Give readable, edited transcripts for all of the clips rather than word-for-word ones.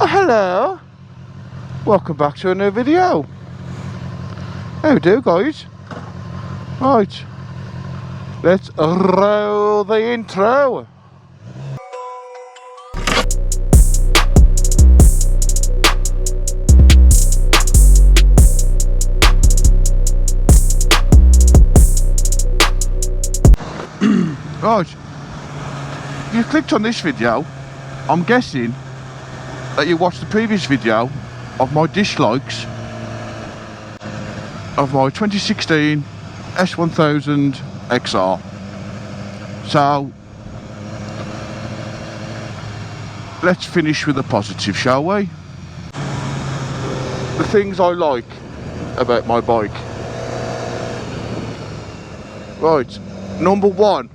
Oh, hello, welcome back to a new video. How we do, guys? Right, let's roll the intro. Right, if you clicked on this video, I'm guessing that you watched the previous video of my dislikes of my 2016 S1000XR. So let's finish with the positive, shall we? The things I like about my bike. Right, number one,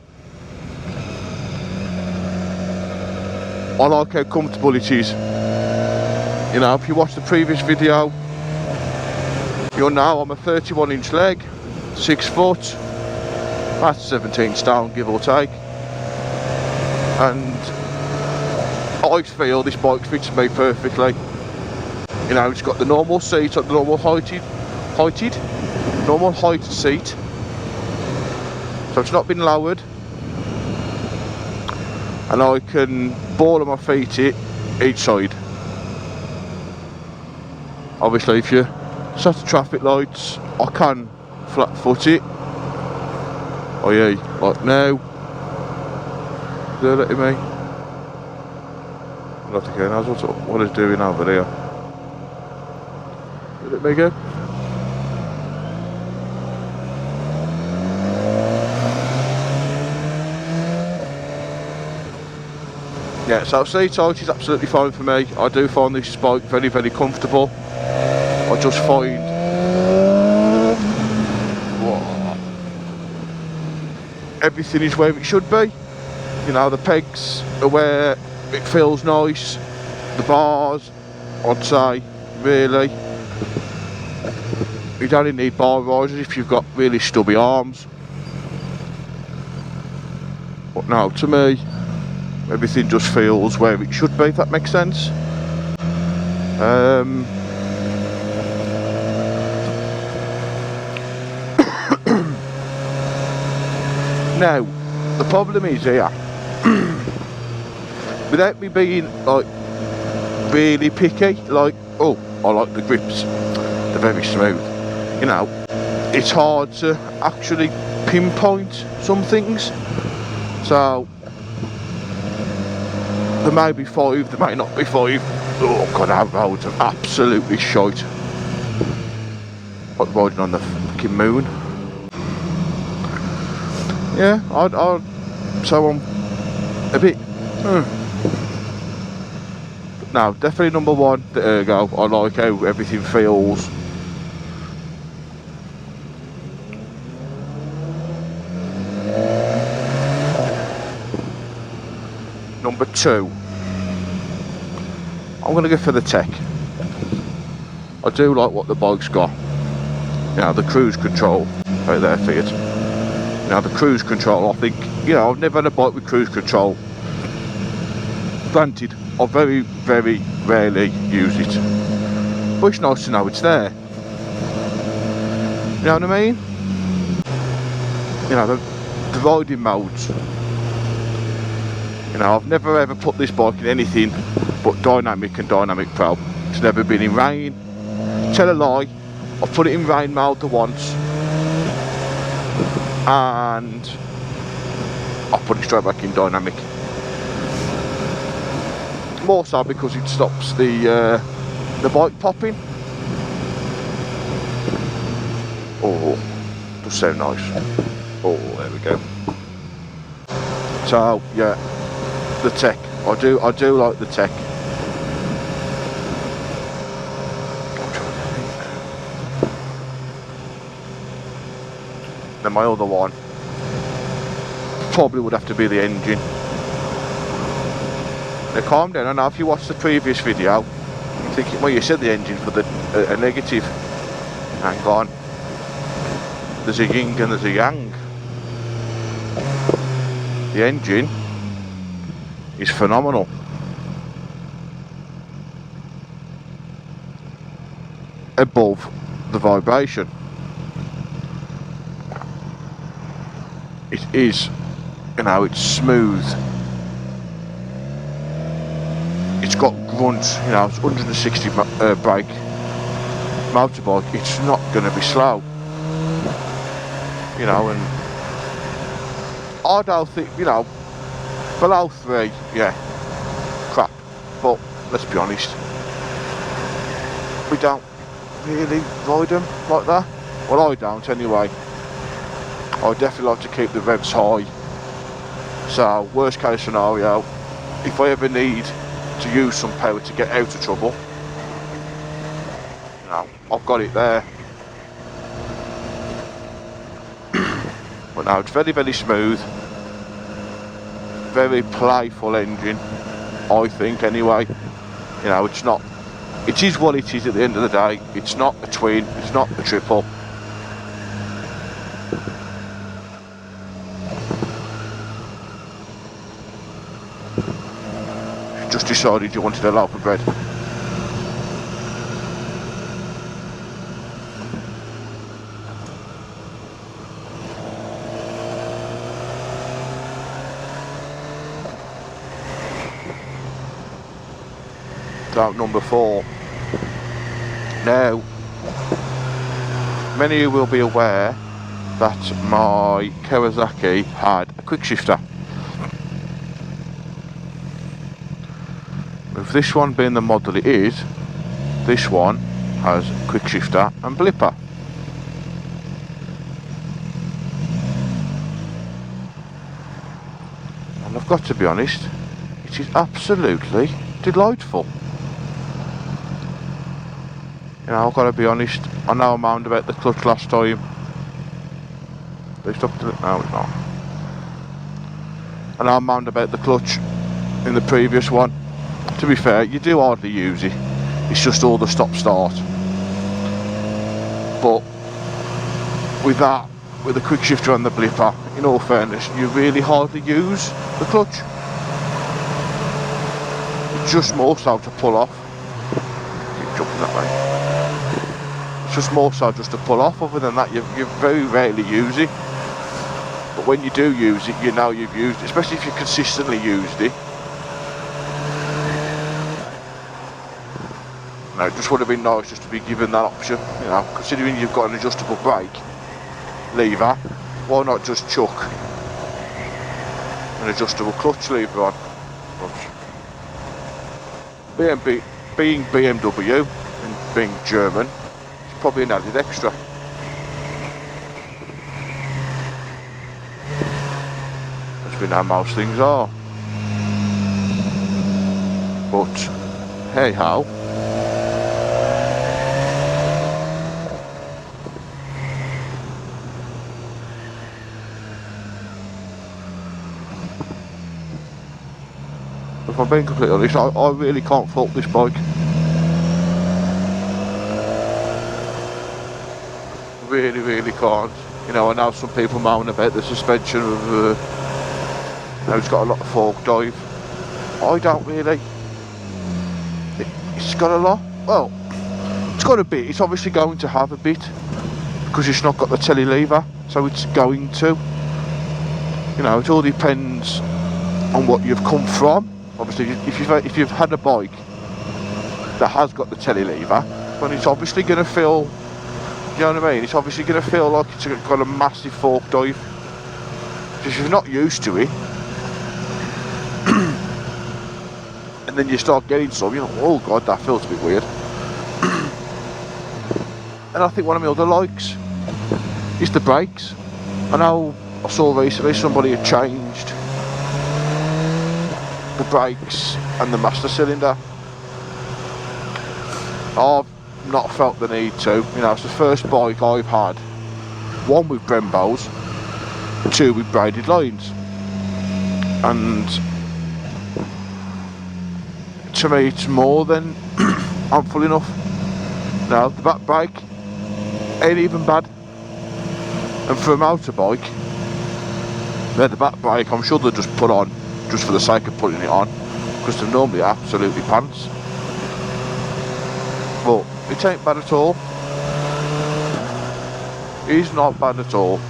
I like how comfortable it is. You know, if you watch the previous video, you'll know I'm a 31-inch leg, 6 foot, that's 17 stone, give or take. And I feel this bike fits me perfectly. You know, it's got the normal seat, the normal normal height seat. So it's not been lowered. And I can ball on my feet each side. Obviously, if you set the traffic lights, I can flat foot it. Oh yeah, like now. They're letting me. Not again, that's what it's doing over there. Let me go. Yeah, so seat height is absolutely fine for me. I do find this bike very, very comfortable. I just find everything is where it should be. You know, the pegs are where it feels nice. The bars, I'd say, really. You don't need bar risers if you've got really stubby arms. But no, to me, everything just feels where it should be, if that makes sense. Now, the problem is here, without me being like really picky, like, oh, I like the grips, they're very smooth. You know, it's hard to actually pinpoint some things. So there may be 5, there may not be 5. Oh god, our roads are absolutely shite. Like riding on the fucking moon. Yeah, so I'm a bit. No, definitely number one, the ergo. I like how everything feels. Number two, I'm going to go for the tech. I do like what the bike's got. You know, the cruise control out there for it. Now, the cruise control, I think, you know, I've never had a bike with cruise control. Granted, I very, very rarely use it. But it's nice to know it's there. You know what I mean? You know, the riding modes. You know, I've never ever put this bike in anything but dynamic and dynamic pro. It's never been in rain. Tell a lie, I've put it in rain mode once. And I'll put it straight back in dynamic. More so because it stops the bike popping. Oh, does sound nice. Oh, there we go. So yeah, the tech. I do like the tech. Then my other one probably would have to be the engine. Now calm down, I know if you watched the previous video, you're thinking, well, you said the engine for the a negative. Hang on. There's a yin and there's a yang. The engine is phenomenal. above the vibration. It is, you know, it's smooth. It's got grunt, you know, it's 160 brake motorbike. It's not going to be slow, you know, and I don't think, you know, below 3, yeah, crap. But let's be honest, we don't really ride them like that. Well, I don't anyway. I definitely like to keep the revs high. So worst case scenario, if I ever need to use some power to get out of trouble, you know, I've got it there. But now it's very, very smooth, very playful engine, I think anyway. You know, it's not, it is what it is at the end of the day. It's not a twin, it's not a triple. Just decided you wanted a loaf of bread. Route number 4. Now, many of you will be aware that my Kawasaki had a quick shifter. With this one being the model it is, this one has quick shifter and blipper. And I've got to be honest, it is absolutely delightful. You know, I've got to be honest, I know I moaned about the clutch last time. They stopped it? No, it's not. And I moaned about the clutch in the previous one. To be fair, you do hardly use it. It's just all the stop-start. But with that, with the quick shifter and the blipper, in all fairness, you really hardly use the clutch. It's just more so to pull off. Keep jumping that way. It's just more so just to pull off. Other than that, you very rarely use it. But when you do use it, you know you've used it, especially if you consistently used it. No, it just would have been nice just to be given that option, you know, considering you've got an adjustable brake lever, why not just chuck an adjustable clutch lever on? Being BMW and being German, it's probably an added extra. As we know most things are. But, hey how. If I'm being completely honest, I really can't fault this bike. Really, really can't. You know, I know some people moan about the suspension of, you know, it's got a lot of fork dive. I don't really. It's got a lot. Well, it's got a bit. It's obviously going to have a bit because it's not got the telly lever, so it's going to. You know, it all depends on what you've come from. Obviously, if you've had a bike that has got the telly lever, then it's obviously going to feel, you know what I mean? It's obviously going to feel like it's got a massive fork dive. Because if you're not used to it, and then you start getting some, you know, oh god, that feels a bit weird. And I think one of my other likes is the brakes. I know I saw recently somebody had changed the brakes and the master cylinder. I've not felt the need to. You know, it's the first bike I've had, one with Brembos, two with braided lines, and to me it's more than ample enough. Now the back brake ain't even bad, and for a motorbike, the back brake I'm sure they'll just put on just for the sake of putting it on, because they're normally absolutely pants. But it ain't bad at all. He's not bad at all.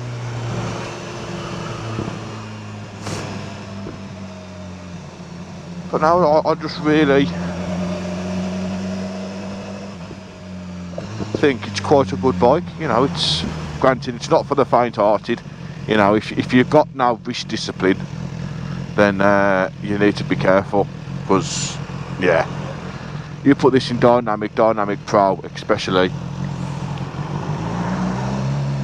But now I just really think it's quite a good bike. You know, it's granted it's not for the faint-hearted. You know, if you've got no wrist discipline, then you need to be careful, because yeah, you put this in dynamic pro especially,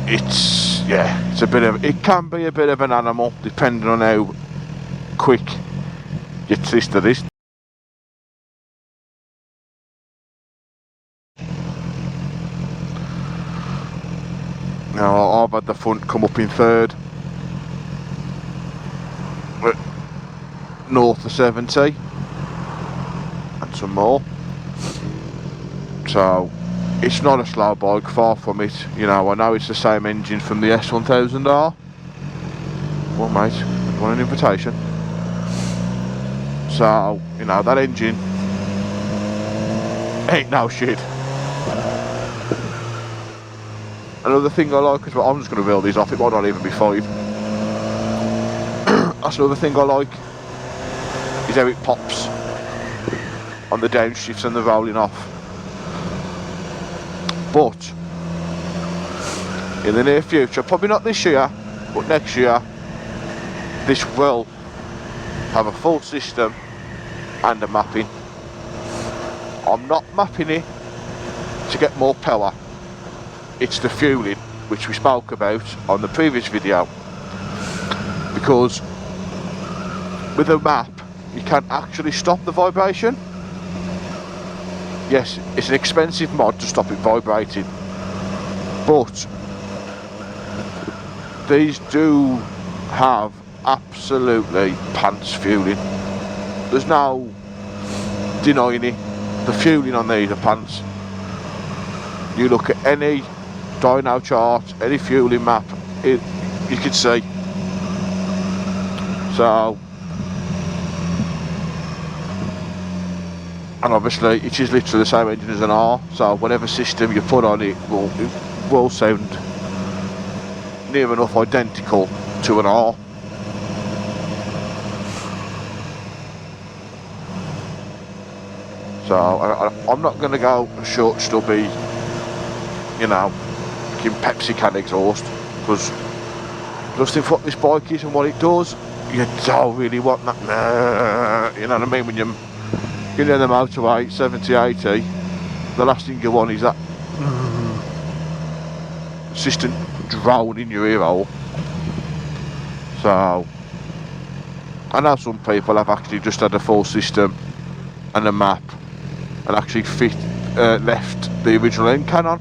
it's it can be a bit of an animal depending on how quick you twist to this. Now I've had the front come up in third, north of 70 and some more, so it's not a slow bike, far from it. You know, I know it's the same engine from the S1000R. Well mate, you want an invitation? So, you know, that engine ain't no shit. Another thing I like as well, I'm just going to reel these off, it might not even be 5. That's another thing I like, is how it pops on the downshifts and the rolling off. But in the near future, probably not this year, but next year, this will have a full system and a mapping. I'm not mapping it to get more power. It's the fueling, which we spoke about on the previous video, because with a map you can actually stop the vibration. Yes, it's an expensive mod to stop it vibrating, but these do have absolutely pants fueling. There's no denying it, the fueling on these are pants. You look at any dyno chart, any fueling map, you can see. So, and obviously it is literally the same engine as an R, so whatever system you put on it will sound near enough identical to an R. So I'm not going to go short stubby, you know, in Pepsi can exhaust, because just think what this bike is and what it does, you don't really want that, you know what I mean, when you're in the motorway 70, 80, the last thing you want is that consistent drone in your ear hole. So I know some people have actually just had a full system and a map and actually left the original end can on.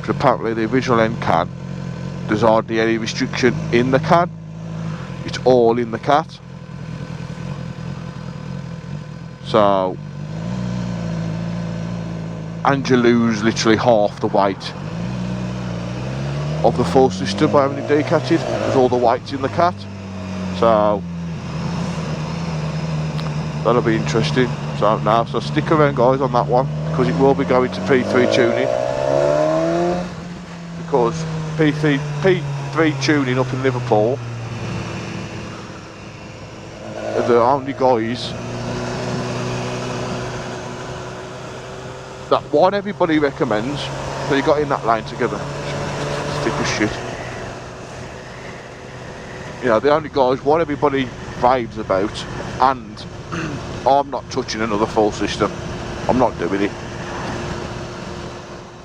Because apparently the original end can, there's hardly any restriction in the can, it's all in the cat. So, and you lose literally half the weight of the full system by having it decatted, because all the weight's in the cat. So that'll be interesting. So stick around guys on that one, because it will be going to P3 tuning, because P3 tuning up in Liverpool are the only guys that one everybody recommends. So you got in that line together, stick of shit. You know, the only guys one everybody raves about, and I'm not touching another full system. I'm not doing it.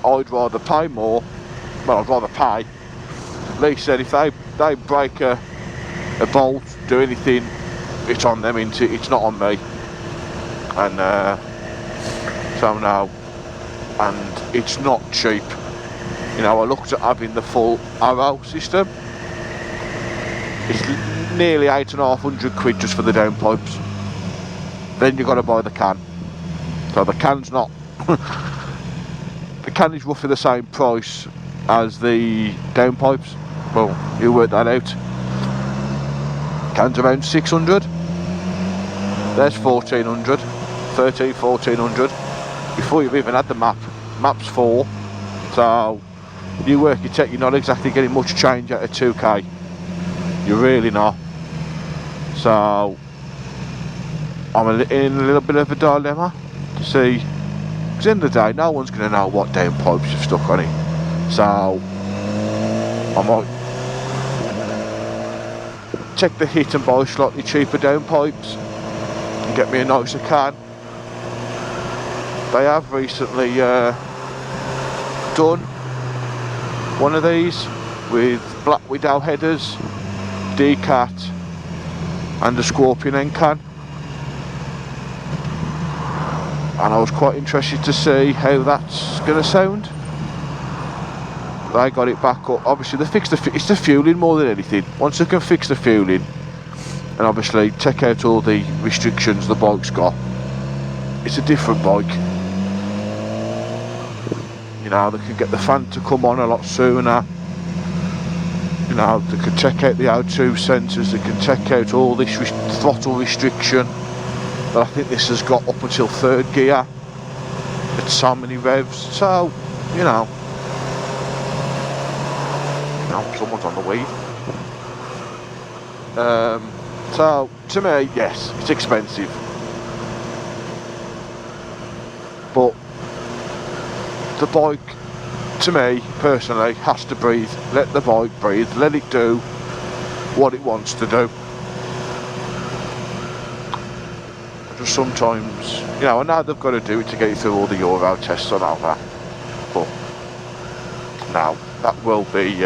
I'd rather pay more. Well, I'd rather pay. Lee said if they break a bolt, do anything, it's on them, it's not on me. And so now, and it's not cheap. You know, I looked at having the full Arrow system. It's nearly 8,500 quid just for the downpipes. Then you've got to buy the can. So the can's not the can is roughly the same price as the downpipes. Well, you work that out. Can's around 600. There's 1,400, 1,400 before you've even had the map. Map's 4. So you work your tech, you're not exactly getting much change out of 2K. You're really not. So I'm in a little bit of a dilemma to see, because at the end of the day no one's going to know what downpipes you've stuck on it. So I might take the hit and buy slightly cheaper downpipes and get me a nicer can. They have recently done one of these with Black Widow headers, D-Cat and a Scorpion end can, and I was quite interested to see how that's going to sound. They got it back up. Obviously they fixed it's the fueling more than anything. Once they can fix the fueling and obviously take out all the restrictions the bike's got, it's a different bike. You know, they can get the fan to come on a lot sooner. You know, they can check out the O2 sensors, they can check out all this throttle restriction that I think this has got up until 3rd gear at so many revs. So, you know, someone's on the weed. So, to me, yes, it's expensive. But the bike, to me, personally, has to breathe. Let the bike breathe. Let it do what it wants to do. Just sometimes, you know, I know they've got to do it to get it through all the Euro tests and all that. But now, that will be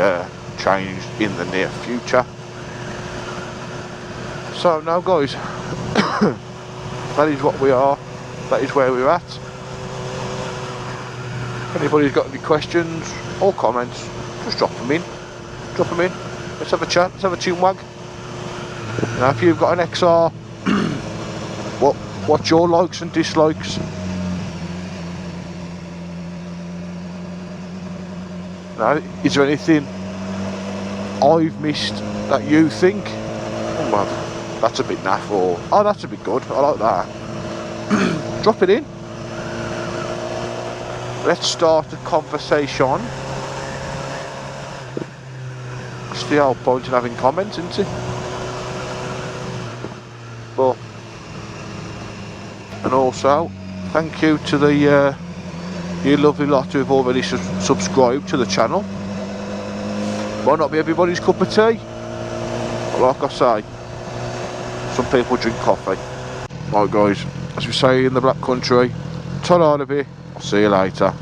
changed in the near future. So now guys, that is what we are, that is where we're at. If anybody's got any questions or comments, just drop them in, let's have a chat, let's have a tune wag. Now if you've got an XR, what's your likes and dislikes? Now, is there anything I've missed that you think, oh man, that's a bit naff, or oh that's a bit good, I like that? Drop it in. Let's start a conversation. It's the whole point of having comments, isn't it? But, and also, thank you to the you lovely lot who have already subscribed to the channel. Might not be everybody's cup of tea, but like I say, some people drink coffee. Right guys, as we say in the Black Country, ta-ra, I'll see you later.